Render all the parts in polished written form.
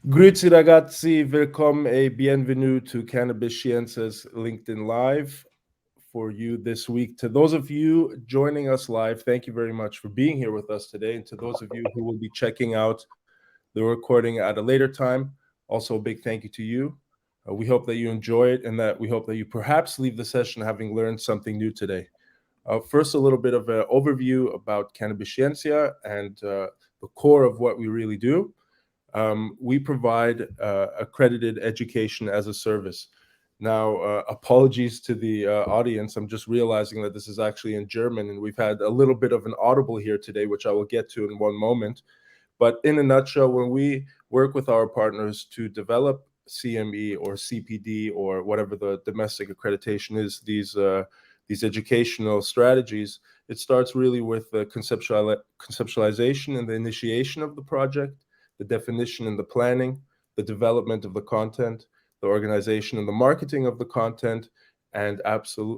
Grüezi ragazzi, willkommen e bienvenue to Cannabiscientia's LinkedIn Live for you this week. To those of you joining us live, thank you very much for being here with us today. And to those of you who will be checking out the recording at a later time, also a big thank you to you. We hope that you enjoy it and that we hope that you perhaps leave the session having learned something new today. First, a little bit of an overview about Cannabiscientia and the core of what we really do. We provide accredited education as a service. Now, apologies to the audience. I'm just realizing that this is actually in German, and we've had a little bit of an audible here today, which I will get to in one moment. But in a nutshell, when we work with our partners to develop CME or CPD or whatever the domestic accreditation is, these educational strategies, it starts really with the conceptualization and the initiation of the project, the definition and the planning, the development of the content, the organization and the marketing of the content, and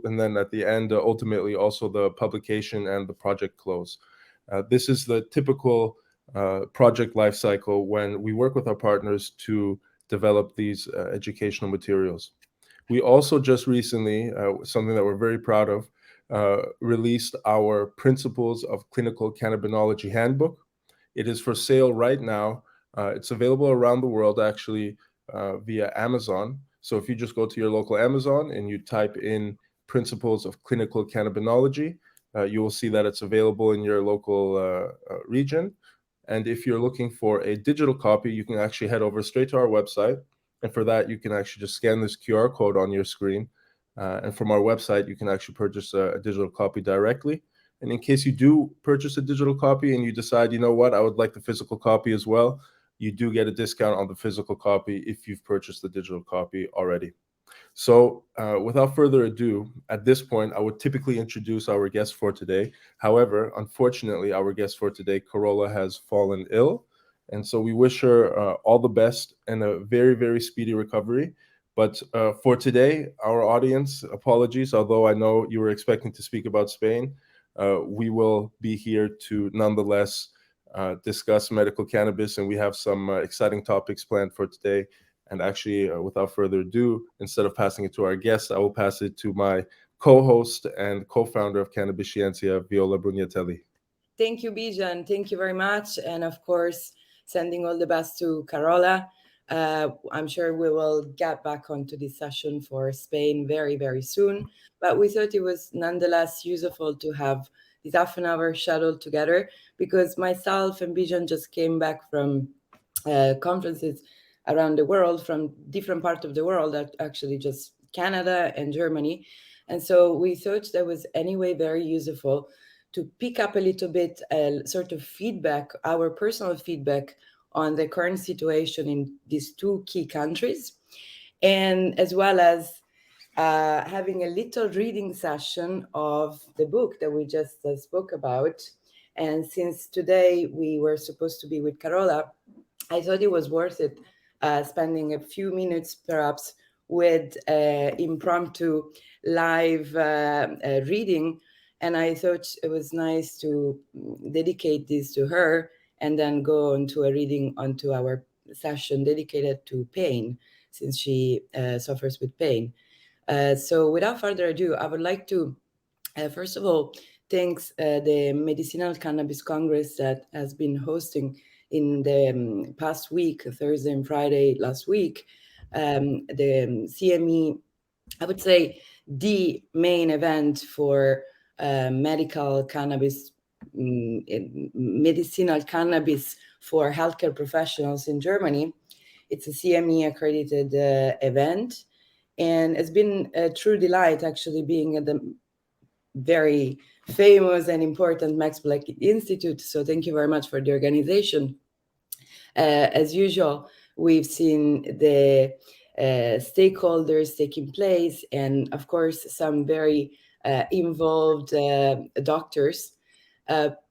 then at the end, ultimately also the publication and the project close. This is the typical project lifecycle when we work with our partners to develop these educational materials. We also just recently, something that we're very proud of, released our Principles of Clinical Cannabinology Handbook. It is for sale right now. It's available around the world, actually, via Amazon. So if you just go to your local Amazon and you type in Principles of Clinical Cannabinology, you will see that it's available in your local region. And if you're looking for a digital copy, you can actually head over straight to our website. And for that, you can actually just scan this QR code on your screen. And from our website, you can actually purchase a digital copy directly. And in case you do purchase a digital copy and you decide, you know what, I would like the physical copy as well, you do get a discount on the physical copy if you've purchased the digital copy already. So without further ado, at this point, I would typically introduce our guest for today. However, unfortunately, our guest for today, Carola, has fallen ill. And so we wish her all the best and a very, very speedy recovery. But for today, our audience, apologies, although I know you were expecting to speak about Spain, we will be here to nonetheless discuss medical cannabis, and we have some exciting topics planned for today. And actually, without further ado, instead of passing it to our guest, I will pass it to my co-host and co-founder of Cannabiscientia, Viola Brugnatelli. Thank you, Bijan. Thank you very much. And of course, sending all the best to Carola. I'm sure we will get back onto this session for Spain very, very soon. But we thought it was nonetheless useful to have this half an hour scheduled together because myself and Bijan just came back from conferences around the world, from different parts of the world, actually just Canada and Germany. And so we thought that was anyway very useful to pick up a little bit sort of feedback, our personal feedback on the current situation in these two key countries, and as well as having a little reading session of the book that we just spoke about. And since today we were supposed to be with Carola, I thought it was worth it spending a few minutes perhaps with impromptu live reading. And I thought it was nice to dedicate this to her and then go on to a reading onto our session dedicated to pain, since she suffers with pain. So without further ado, I would like to, first of all, thanks the Medicinal Cannabis Congress that has been hosting in the past week, Thursday and Friday last week, the CME, I would say the main event for medical cannabis, medicinal cannabis for healthcare professionals in Germany. It's a CME accredited event, and it's been a true delight actually being at the very famous and important Max Planck Institute. So thank you very much for the organization. As usual, we've seen the stakeholders taking place, and of course, some very involved doctors.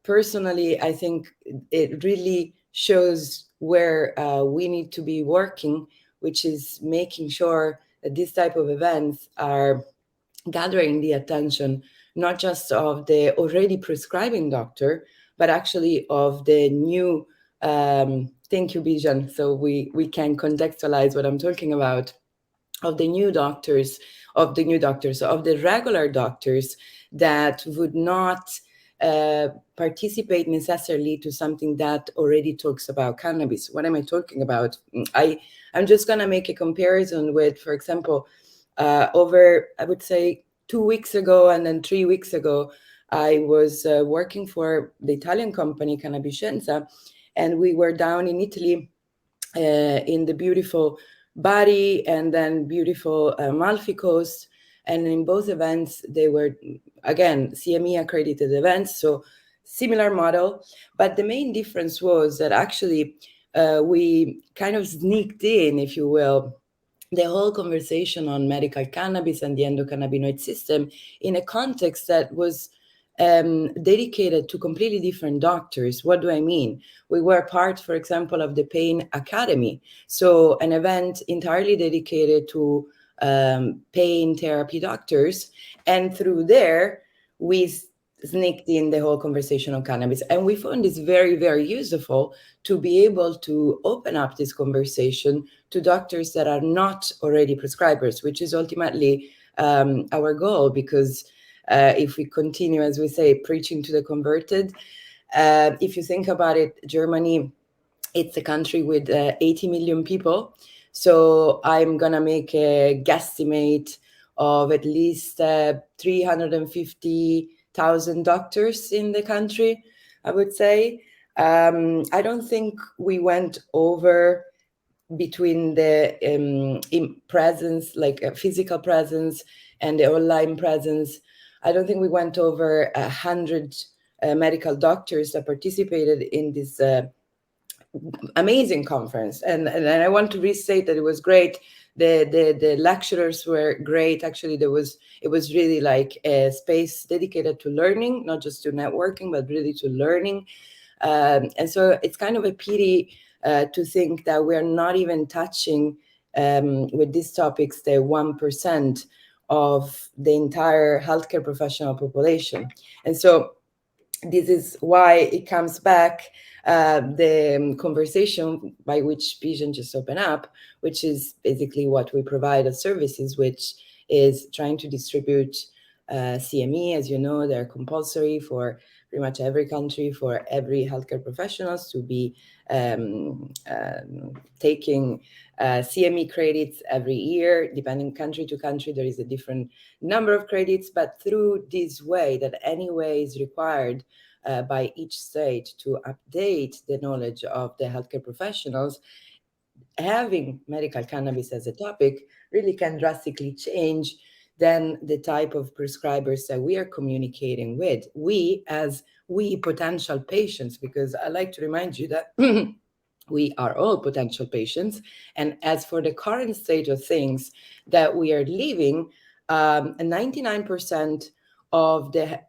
Personally, I think it really shows where we need to be working, which is making sure that this type of events are gathering the attention not just of the already prescribing doctor, but actually of the new Thank you, Bijan. So we can contextualize what I'm talking about of the new doctors, of the regular doctors that would not uh, participate necessarily to something that already talks about cannabis. What am I talking about? I'm just gonna make a comparison with, for example, over I would say 2 weeks ago and then 3 weeks ago, I was working for the Italian company Cannabiscientia, and we were down in Italy in the beautiful Bari and then beautiful Amalfi Coast. And in both events, they were, again, CME accredited events, so similar model. But the main difference was that actually we kind of sneaked in, if you will, the whole conversation on medical cannabis and the endocannabinoid system in a context that was dedicated to completely different doctors. What do I mean? We were part, for example, of the Pain Academy, so an event entirely dedicated to pain therapy doctors, and through there we sneaked in the whole conversation on cannabis, and we found this very, very useful to be able to open up this conversation to doctors that are not already prescribers, which is ultimately our goal. Because if we continue, as we say, preaching to the converted, if you think about it, Germany, it's a country with 80 million people. So I'm going to make a guesstimate of at least 350,000 doctors in the country, I would say. I don't think we went over between the presence, like a physical presence, and the online presence. I don't think we went over 100 medical doctors that participated in this amazing conference. And I want to restate that it was great. The lecturers were great. Actually, it was really like a space dedicated to learning, not just to networking, but really to learning. And so it's kind of a pity to think that we're not even touching with these topics the 1% of the entire healthcare professional population. And so this is why it comes back, the conversation by which Vision just opened up, which is basically what we provide as services, which is trying to distribute CME. As you know, they're compulsory for pretty much every country, for every healthcare professionals to be taking CME credits every year. Depending country to country, there is a different number of credits, but through this way, that anyway is required by each state to update the knowledge of the healthcare professionals, having medical cannabis as a topic really can drastically change then the type of prescribers that we are communicating with. We as we potential patients, because I like to remind you that we are all potential patients. And as for the current state of things that we are living, 99% of the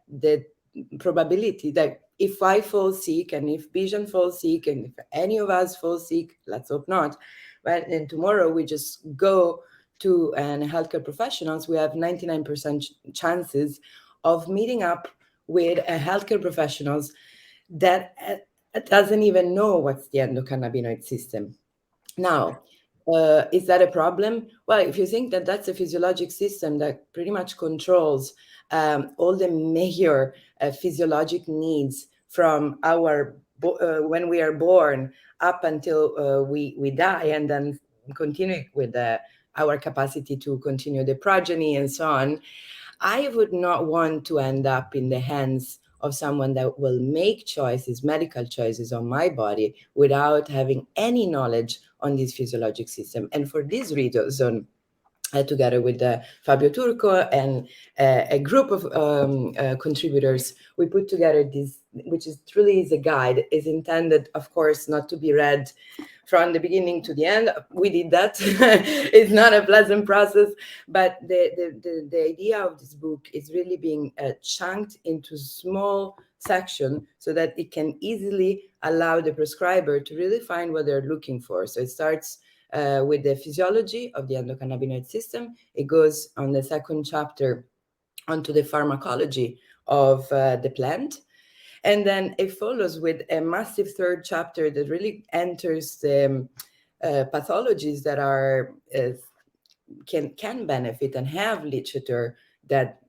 probability that if I fall sick and if Bijan falls sick and if any of us fall sick, let's hope not, right? And tomorrow we just go to an healthcare professionals, we have 99% chances of meeting up with a healthcare professionals that doesn't even know what's the endocannabinoid system. Now, is that a problem? Well, if you think that that's a physiologic system that pretty much controls all the major physiologic needs from our when we are born up until we die, and then continue with our capacity to continue the progeny and so on, I would not want to end up in the hands of someone that will make choices, medical choices on my body without having any knowledge on this physiologic system. And for this reason, together with Fabio Turco and a group of contributors, we put together this, which is truly is a guide, is intended, of course, not to be read from the beginning to the end. We did that. It's not a pleasant process, but the idea of this book is really being chunked into small section so that it can easily allow the prescriber to really find what they're looking for. So it starts with the physiology of the endocannabinoid system. It goes on the second chapter onto the pharmacology of the plant. And then it follows with a massive third chapter that really enters the pathologies that are can benefit and have literature that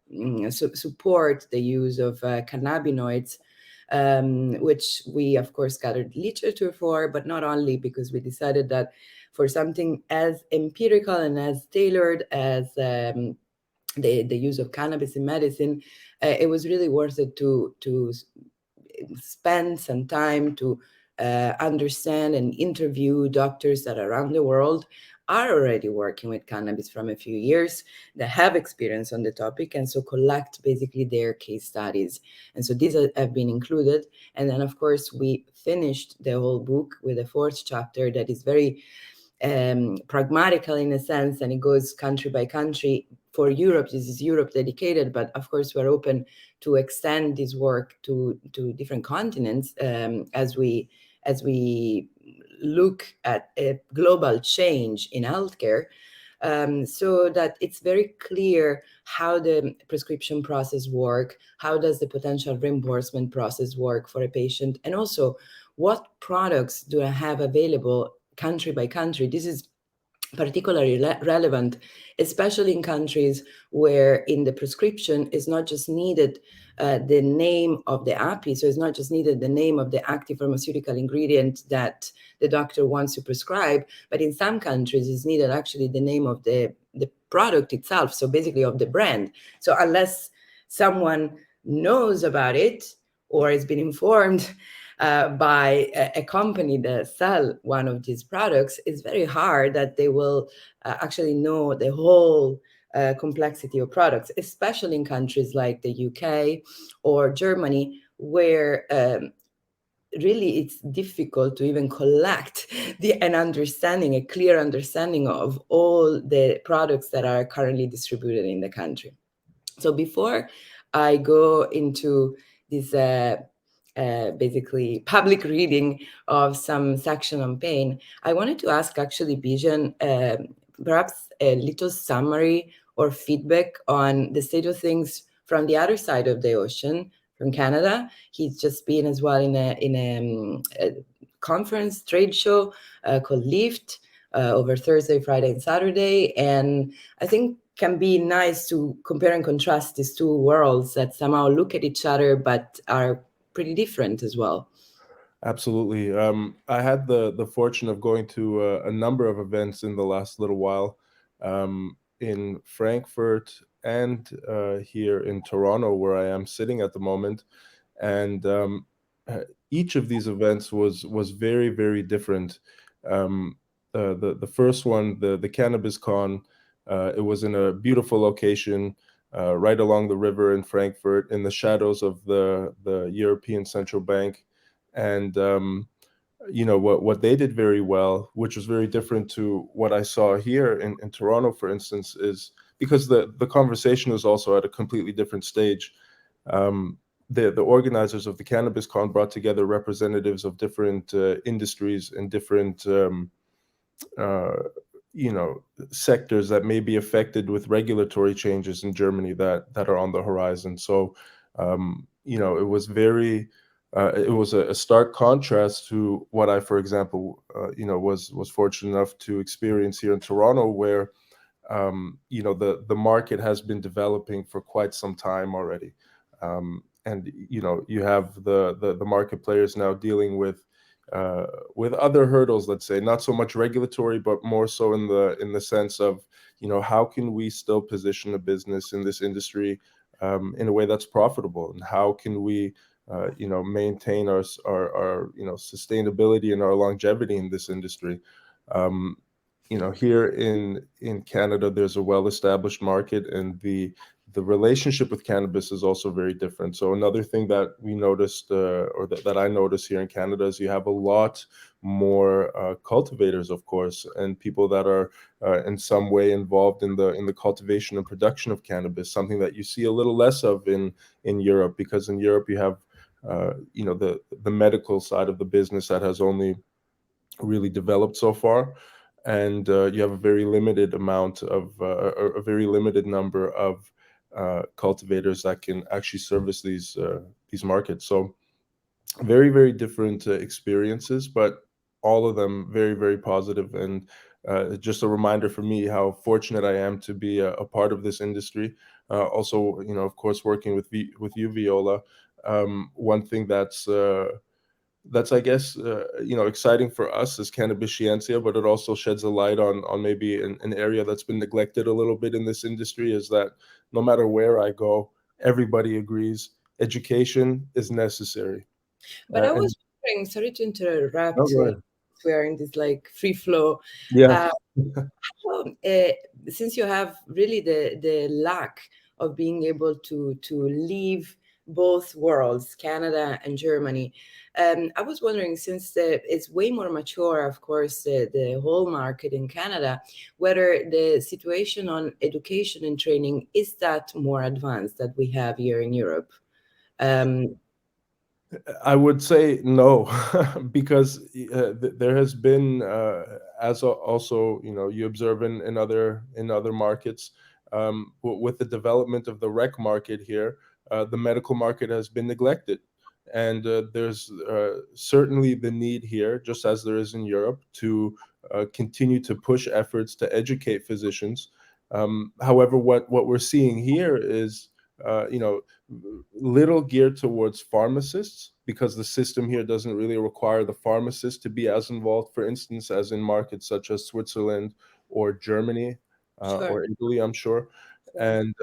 support the use of cannabinoids, which we of course gathered literature for, but not only, because we decided that for something as empirical and as tailored as the use of cannabis in medicine, it was really worth it to spend some time to understand and interview doctors that around the world are already working with cannabis from a few years, that have experience on the topic, and so collect basically their case studies. And so these have been included. And then, of course, we finished the whole book with a fourth chapter that is very pragmatical in a sense, and it goes country by country. For Europe, this is Europe dedicated, but of course we're open to extend this work to different continents as we look at a global change in healthcare, so that it's very clear how the prescription process work, how does the potential reimbursement process work for a patient, and also what products do I have available country by country. This is particularly relevant, especially in countries where in the prescription is not just needed the name of the API, so it's not just needed the name of the active pharmaceutical ingredient that the doctor wants to prescribe, but in some countries it's needed actually the name of the product itself, so basically of the brand. So unless someone knows about it or has been informed by a company that sell one of these products, it's very hard that they will actually know the whole complexity of products, especially in countries like the UK or Germany, where really it's difficult to even collect a clear understanding of all the products that are currently distributed in the country. So before I go into this basically public reading of some section on pain, I wanted to ask actually Bijan perhaps a little summary or feedback on the state of things from the other side of the ocean, from Canada. He's just been as well in a conference, trade show called Lift over Thursday, Friday, and Saturday. And I think can be nice to compare and contrast these two worlds that somehow look at each other but are pretty different as well. Absolutely. I had the fortune of going to a number of events in the last little while, in Frankfurt and here in Toronto, where I am sitting at the moment. And each of these events was very, very different. The first one, the Cannabis Con, it was in a beautiful location right along the river in Frankfurt, in the shadows of the European Central Bank. And you know what they did very well, which was very different to what I saw here in Toronto, for instance, is because the conversation was also at a completely different stage. The organizers of the Cannabis Con brought together representatives of different industries and different uh, you know, sectors that may be affected with regulatory changes in Germany that are on the horizon. So you know, it was very it was a stark contrast to what I, for example, you know, was fortunate enough to experience here in Toronto, where you know, the market has been developing for quite some time already, and you know, you have the market players now dealing with other hurdles, let's say, not so much regulatory, but more so in the sense of, you know, how can we still position a business in this industry in a way that's profitable, and how can we you know, maintain our you know, sustainability and our longevity in this industry. You know, here in Canada, there's a well-established market, and the relationship with cannabis is also very different. So another thing that we noticed, or that I noticed here in Canada, is you have a lot more cultivators, of course, and people that are in some way involved in the cultivation and production of cannabis, something that you see a little less of in Europe, because in Europe you have you know, the medical side of the business that has only really developed so far, and you have a very limited amount of a very limited number of cultivators that can actually service these markets. So Very, very different experiences, but all of them very, very positive. And just a reminder for me how fortunate I am to be a part of this industry. Also, of course, working with you, Viola. One thing that's I guess exciting for us as Cannabiscientia, but it also sheds a light on maybe an area that's been neglected a little bit in this industry, is that no matter where I go, everybody agrees education is necessary. But I was And wondering, sorry to no, interrupt, go ahead. we are in this like free flow. Yeah, Uh, Well, since you have really the lack of being able to leave both worlds, Canada and Germany, I was wondering, since it's way more mature, of course, the whole market in Canada, whether the situation on education and training is that more advanced that we have here in Europe. Um, I would say no, because there has been, also you observe in other markets, with the development of the rec market here, the medical market has been neglected, and there's certainly the need here, just as there is in Europe, to continue to push efforts to educate physicians. However, what we're seeing here is, little geared towards pharmacists, because the system here doesn't really require the pharmacist to be as involved, for instance, as in markets such as Switzerland or Germany, sure, or Italy, I'm sure. sure, And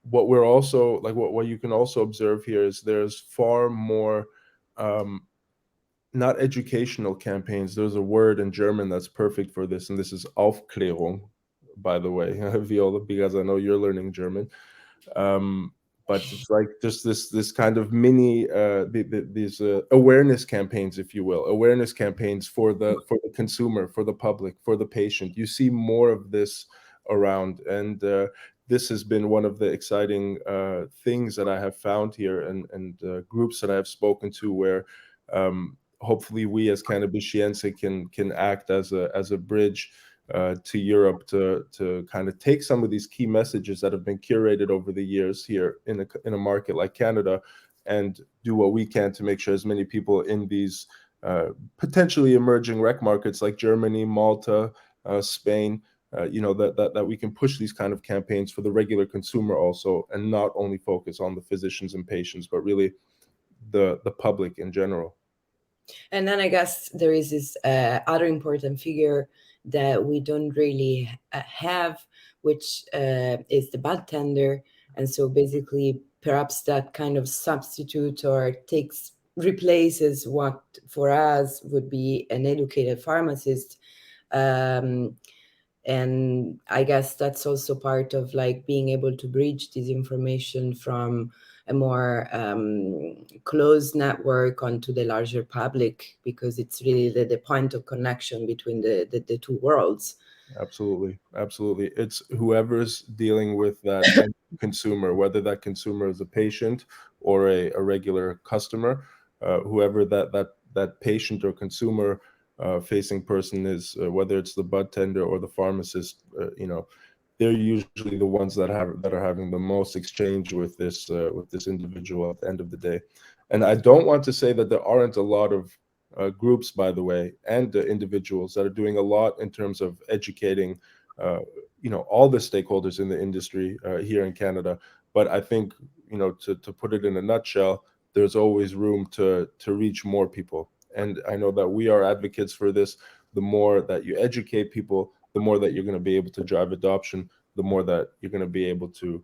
what we're also like, what you can also observe here is there's far more, um, not educational campaigns. There's a word in German that's perfect for this, and this is Aufklärung, by the way, Viola, because I know you're learning German. um, but it's like just this kind of mini these awareness campaigns, if you will, awareness campaigns for the consumer, for the public, for the patient. You see more of this around, and this has been one of the exciting things that I have found here, and groups that I have spoken to, where hopefully we as Cannabisciense can act as a bridge to Europe, to kind of take some of these key messages that have been curated over the years here in a market like Canada, and do what we can to make sure as many people in these potentially emerging rec markets like Germany, Malta, Spain, that we can push these kind of campaigns for the regular consumer also, and not only focus on the physicians and patients, but really the public in general. And then I guess there is this other important figure that we don't really have, which is the bartender. And so basically, perhaps that kind of substitute or replaces what for us would be an educated pharmacist. Um, and I guess that's also part of like being able to bridge this information from a more closed network onto the larger public, because it's really the point of connection between the two worlds. Absolutely, absolutely. It's whoever's dealing with that end consumer, whether that consumer is a patient or a regular customer, whoever that patient or consumer facing person is, whether it's the bud tender or the pharmacist, they're usually the ones that are having the most exchange with this individual at the end of the day. And I don't want to say that there aren't a lot of groups, by the way, and individuals that are doing a lot in terms of educating, all the stakeholders in the industry here in Canada. But I think, to put it in a nutshell, there's always room to reach more people. And I know that we are advocates for this. The more that you educate people, the more that you're going to be able to drive adoption, the more that you're going to be able to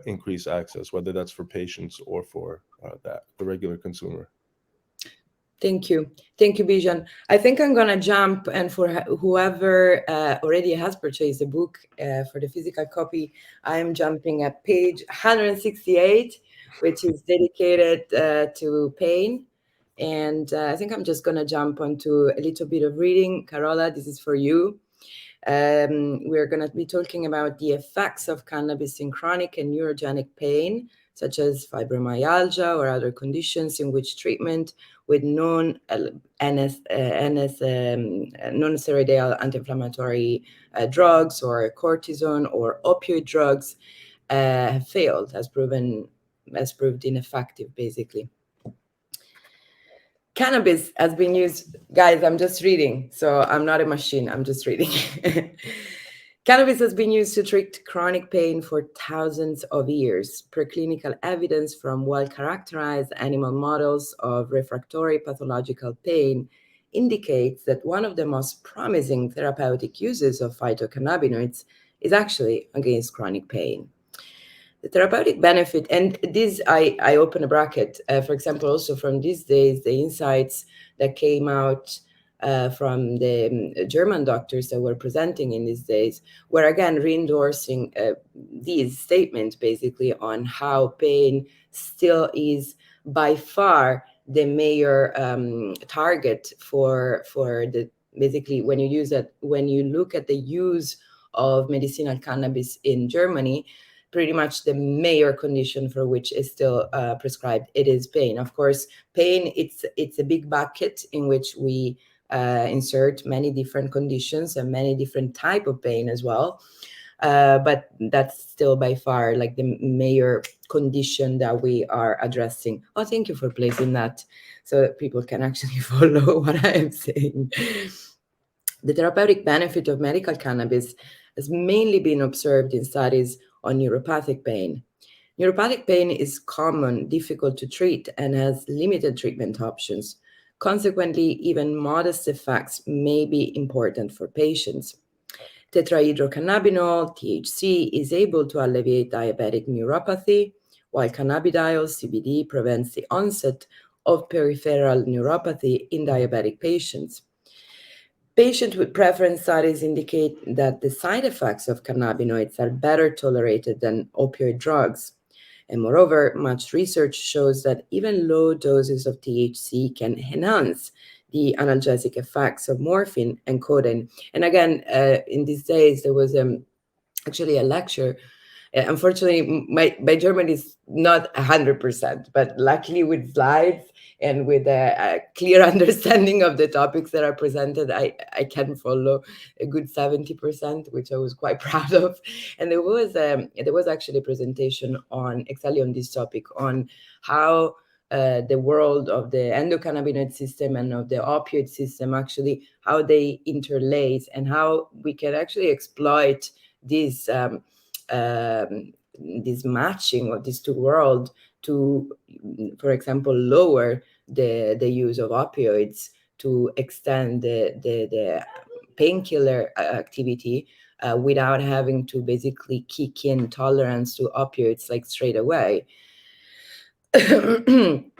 increase access, whether that's for patients or for the regular consumer. Thank you. Thank you, Bijan. I think I'm going to jump, and for whoever already has purchased the book for the physical copy, I am jumping at page 168, which is dedicated to pain. And I think I'm just going to jump onto a little bit of reading. Carola, this is for you. We're going to be talking about the effects of cannabis in chronic and neurogenic pain, such as fibromyalgia or other conditions in which treatment with non-steroidal anti-inflammatory drugs or cortisone or opioid drugs have failed, has proved ineffective, basically. Cannabis has been used, guys, I'm just reading, so I'm not a machine, I'm just reading. Cannabis has been used to treat chronic pain for thousands of years. Preclinical evidence from well-characterized animal models of refractory pathological pain indicates that one of the most promising therapeutic uses of phytocannabinoids is actually against chronic pain. The therapeutic benefit, and this I open a bracket, for example, also from these days, the insights that came out from the German doctors that were presenting in these days were again reinforcing these statements basically on how pain still is by far the major target for the basically when you use it, when you look at the use of medicinal cannabis in Germany, pretty much the major condition for which is still prescribed, it is pain. Of course, pain, it's a big bucket in which we insert many different conditions and many different type of pain as well. But that's still by far like the major condition that we are addressing. Oh, thank you for placing that so that people can actually follow what I am saying. The therapeutic benefit of medical cannabis has mainly been observed in studies on neuropathic pain. Neuropathic pain is common, difficult to treat, and has limited treatment options. Consequently, even modest effects may be important for patients. Tetrahydrocannabinol, THC, is able to alleviate diabetic neuropathy, while cannabidiol, CBD, prevents the onset of peripheral neuropathy in diabetic patients. Patient with preference studies indicate that the side effects of cannabinoids are better tolerated than opioid drugs. And moreover, much research shows that even low doses of THC can enhance the analgesic effects of morphine and codeine. And again, in these days, there was actually a lecture. Unfortunately, my German is not 100%, but luckily with slides and with a clear understanding of the topics that are presented, I can follow a good 70%, which I was quite proud of. And there was actually a presentation on exactly on this topic, on how the world of the endocannabinoid system and of the opioid system, actually how they interlace and how we can actually exploit this this matching of these two worlds to, for example, lower the use of opioids, to extend the painkiller activity without having to basically kick in tolerance to opioids like straight away. Combined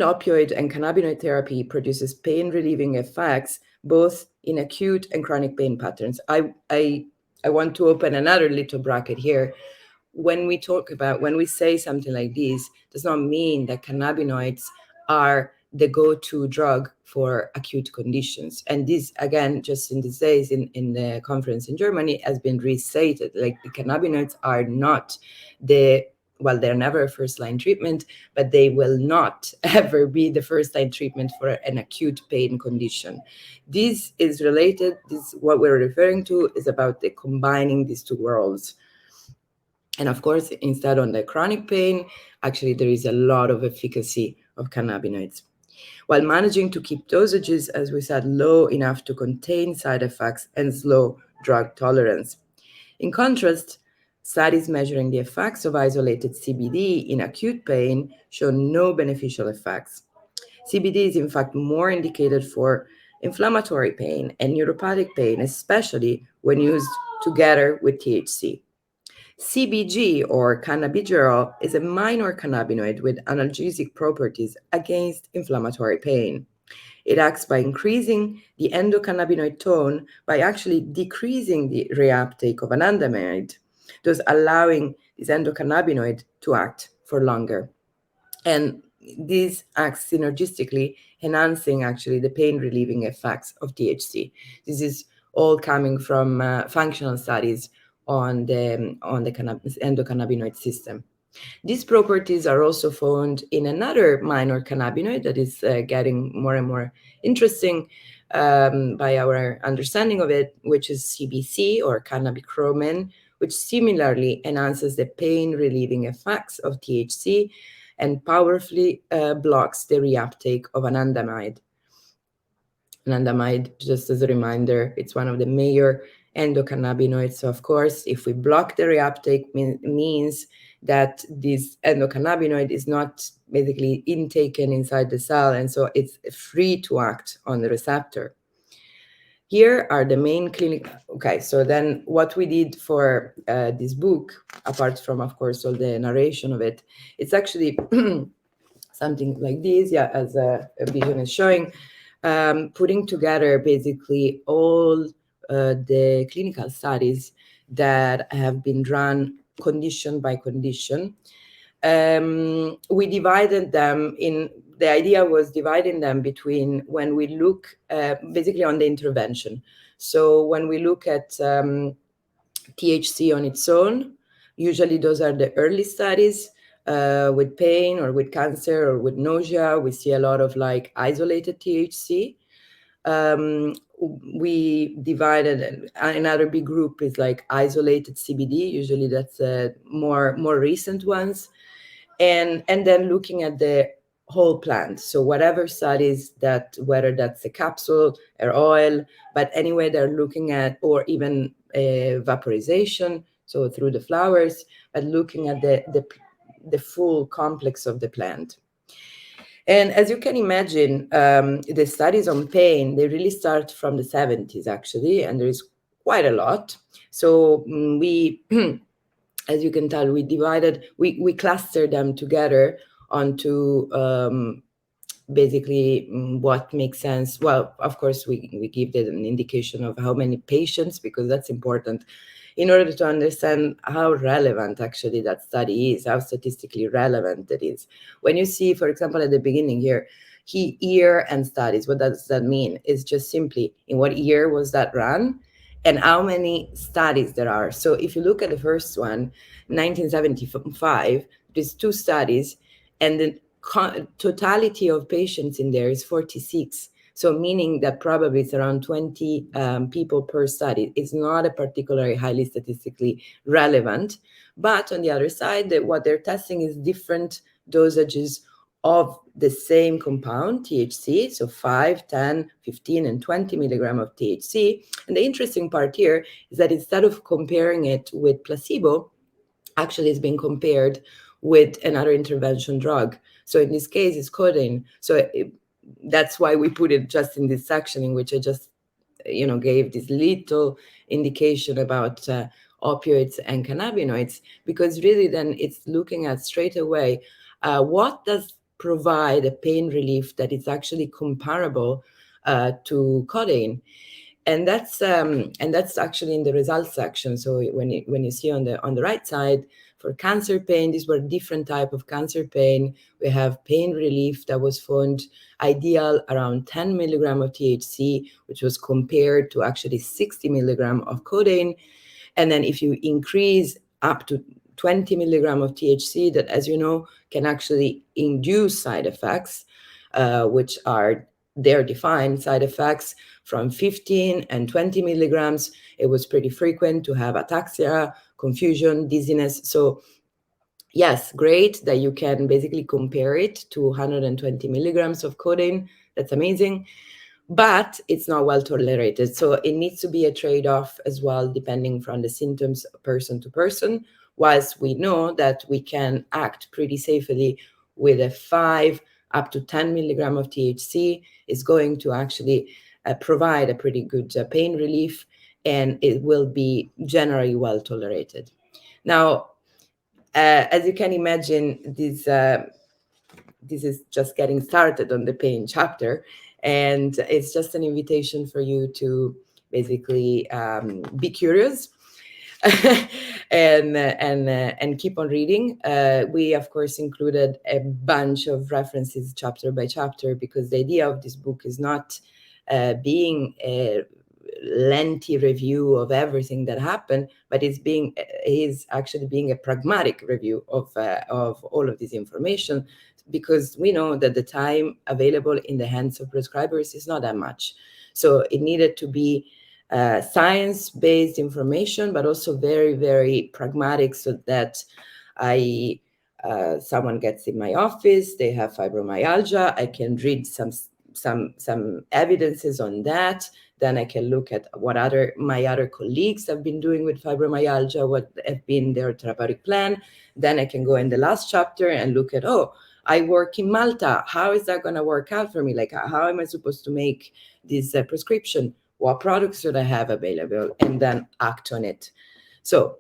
opioid and cannabinoid therapy produces pain-relieving effects both in acute and chronic pain patterns. I want to open another little bracket here. When we say something like this, does not mean that cannabinoids are the go-to drug for acute conditions. And this, again, just in these days in the conference in Germany, has been restated. Like, the cannabinoids are not they're never a first-line treatment, but they will not ever be the first-line treatment for an acute pain condition. This is related, what we're referring to is about the combining these two worlds. And of course, instead on the chronic pain, actually there is a lot of efficacy of cannabinoids, while managing to keep dosages, as we said, low enough to contain side effects and slow drug tolerance. In contrast, studies measuring the effects of isolated CBD in acute pain show no beneficial effects. CBD is in fact more indicated for inflammatory pain and neuropathic pain, especially when used together with THC. CBG, or cannabigerol, is a minor cannabinoid with analgesic properties against inflammatory pain. It acts by increasing the endocannabinoid tone by actually decreasing the reuptake of anandamide, thus allowing this endocannabinoid to act for longer. And this acts synergistically, enhancing actually the pain-relieving effects of THC. This is all coming from functional studies on the endocannabinoid system. These properties are also found in another minor cannabinoid that is getting more and more interesting by our understanding of it, which is CBC, or cannabichromene, which similarly enhances the pain-relieving effects of THC and powerfully blocks the reuptake of anandamide. Anandamide, just as a reminder, it's one of the major endocannabinoids. So, of course, if we block the reuptake, means that this endocannabinoid is not basically intaken inside the cell, and so it's free to act on the receptor. Here are the main clinical. Okay, so then what we did for this book, apart from, of course, all the narration of it, it's actually something like this, yeah, as a vision is showing, putting together basically all the clinical studies that have been run condition by condition. We divided them in, the idea was dividing them between when we look basically on the intervention. So when we look at THC on its own, usually those are the early studies. With pain or with cancer or with nausea, we see a lot of like isolated THC. We divided, another big group is like isolated CBD. Usually that's more recent ones, and then looking at the whole plant. So whatever studies that, whether that's a capsule or oil, but anyway, they're looking at, or even vaporization, so through the flowers, but looking at the full complex of the plant. And as you can imagine, the studies on pain, they really start from the 70s, actually, and there is quite a lot. So we, as you can tell, we clustered them together onto basically what makes sense. Well, of course, we give them an indication of how many patients, because that's important in order to understand how relevant actually that study is, how statistically relevant it is. When you see, for example, at the beginning here, year and studies, what does that mean? It's just simply in what year was that run and how many studies there are. So if you look at the first one, 1975, there's 2 studies, and the totality of patients in there is 46. So meaning that probably it's around 20 people per study. It's not a particularly highly statistically relevant. But on the other side, what they're testing is different dosages of the same compound, THC, so 5, 10, 15, and 20 milligram of THC. And the interesting part here is that instead of comparing it with placebo, actually it's being compared with another intervention drug. So in this case, it's codeine. So that's why we put it just in this section in which I just, gave this little indication about opioids and cannabinoids, because really then it's looking at straight away what does provide a pain relief that is actually comparable to codeine. And that's actually in the results section. So when you see on the right side, for cancer pain, these were different type of cancer pain. We have pain relief that was found ideal around 10 milligram of THC, which was compared to actually 60 milligram of codeine. And then if you increase up to 20 milligram of THC, that, as you know, can actually induce side effects, which are their defined side effects from 15 and 20 milligrams. It was pretty frequent to have ataxia, confusion, dizziness. So yes, great that you can basically compare it to 120 milligrams of codeine. That's amazing. But it's not well tolerated. So it needs to be a trade-off as well, depending from the symptoms person to person, whilst we know that we can act pretty safely with a 5 up to 10 milligram of THC is going to actually provide a pretty good pain relief, and it will be generally well tolerated. Now, as you can imagine, this is just getting started on the pain chapter, and it's just an invitation for you to basically be curious and keep on reading. We of course included a bunch of references chapter by chapter, because the idea of this book is not being a lengthy review of everything that happened, but is actually being a pragmatic review of all of this information, because we know that the time available in the hands of prescribers is not that much. So it needed to be science-based information, but also very, very pragmatic, so that I someone gets in my office, they have fibromyalgia, I can read some evidences on that. Then I can look at what my other colleagues have been doing with fibromyalgia, what have been their therapeutic plan. Then I can go in the last chapter and look at, oh, I work in Malta. How is that going to work out for me? Like, how am I supposed to make this prescription? What products should I have available? And then act on it. So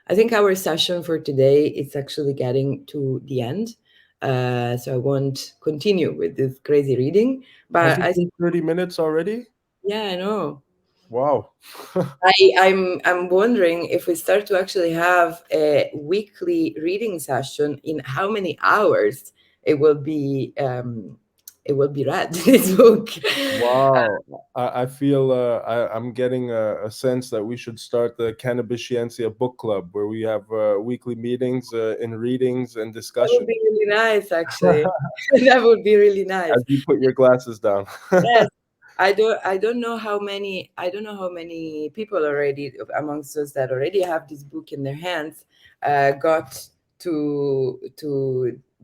I think our session for today is actually getting to the end. So I won't continue with this crazy reading, Has but it been 30 minutes already? yeah, I know. Wow. I'm wondering if we start to actually have a weekly reading session, in how many hours it will be read, this book. Wow. I feel I'm getting a sense that we should start the Cannabiscientia book club where we have weekly meetings and readings and That would discussions. be really nice, actually. That would be really nice. As you put your glasses down. Yes, I don't know how many people already amongst us that already have this book in their hands got to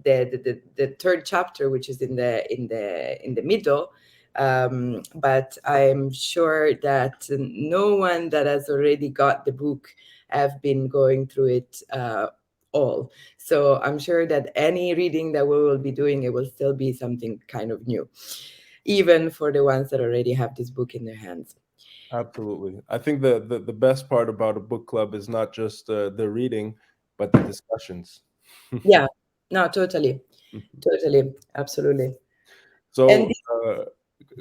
the third chapter, which is in the middle. But I'm sure that no one that has already got the book have been going through it all. So I'm sure that any reading that we will be doing, it will still be something kind of new, even for the ones that already have this book in their hands. Absolutely. I think the best part about a book club is not just the reading, but the discussions. Yeah, no, totally, totally, absolutely. And So this,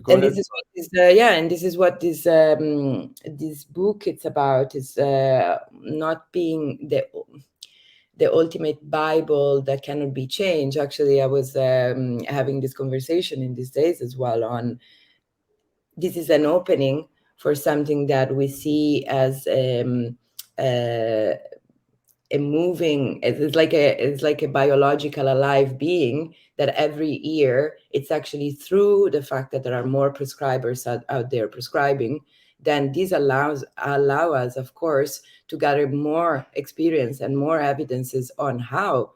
go ahead. and this is what this book it's about, is not being the ultimate Bible that cannot be changed. Actually, I was having this conversation in these days as well on, this is an opening for something that we see as uh, a moving, it's like a biological alive being, that every year it's actually through the fact that there are more prescribers out there prescribing, then this allow us, of course, to gather more experience and more evidences on how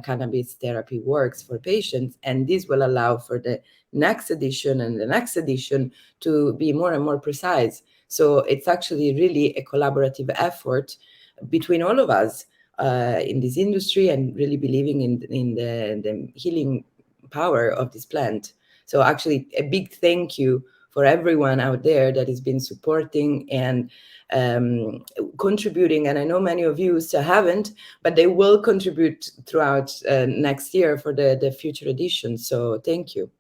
cannabis therapy works for patients, and this will allow for the next edition and the next edition to be more and more precise. So it's actually really a collaborative effort between all of us in this industry, and really believing in the healing power of this plant. So actually, a big thank you for everyone out there that has been supporting and contributing. And I know many of you still haven't, but they will contribute throughout next year for the future editions. So thank you.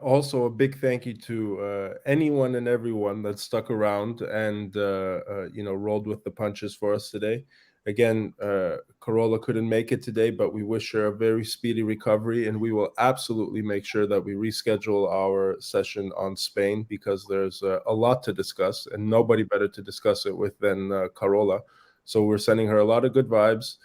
Also, a big thank you to anyone and everyone that stuck around and rolled with the punches for us today. Again, Carola couldn't make it today, but we wish her a very speedy recovery, and we will absolutely make sure that we reschedule our session on Spain, because there's a lot to discuss, and nobody better to discuss it with than Carola. So we're sending her a lot of good vibes.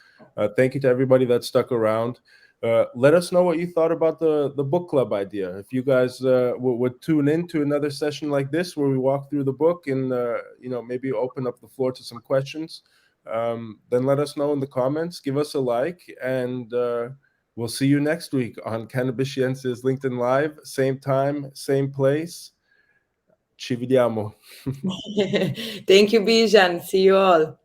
Thank you to everybody that stuck around. Let us know what you thought about the book club idea. If you guys would tune in to another session like this, where we walk through the book and maybe open up the floor to some questions, then let us know in the comments. Give us a like, and we'll see you next week on Cannabiscienzia's LinkedIn Live. Same time, same place. Ci vediamo. Thank you, Bijan. See you all.